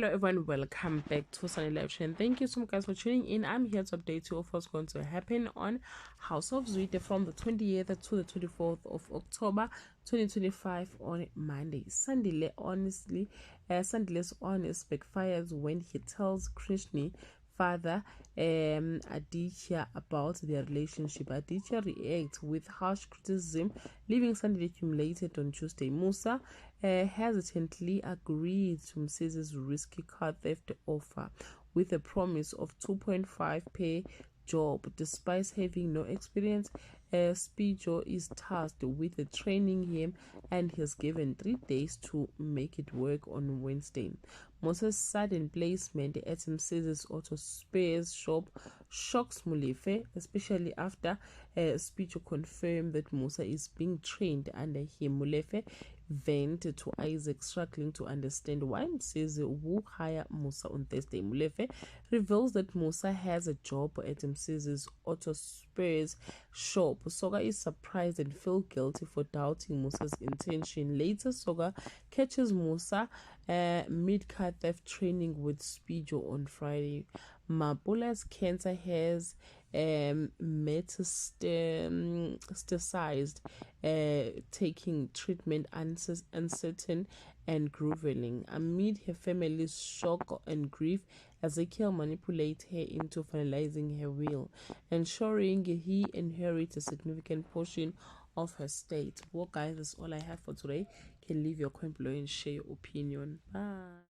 Hello everyone, welcome back to Sunny Live Show, and thank you so much guys for tuning in. I'm here to update you of what's going to happen on House of Zwide from the 28th to the 24th of October 2025 on Monday. Sandile honest backfires when he tells Krishni father Aditya about their relationship. Aditya reacts with harsh criticism, leaving Sandile humiliated on Tuesday. Musa hesitantly agreed to Mrs. risky car theft offer with a promise of 2.5 per job. Despite having no experience, Spijo is tasked with training him and he has given 3 days to make it work on Wednesday. Musa's sudden placement at Mrs. Auto Spares shop shocks Molefe, especially after Spijo confirmed that Musa is being trained under him. Molefe vent to Isaac, struggling to understand why Mseze will hire Musa on Thursday. Molefe reveals that Musa has a job at Mseze's Auto Spares shop. Soga is surprised and feels guilty for doubting Musa's intention. Later, Soga catches Musa mid-car theft training with Spijo on Friday. Mapula's cancer has metastasized, taking treatment uncertain and groveling. Amid her family's shock and grief, Ezekiel manipulates her into finalizing her will, ensuring he inherits a significant portion of her estate. Well guys, that's all I have for today. You can leave your comment below and share your opinion. Bye.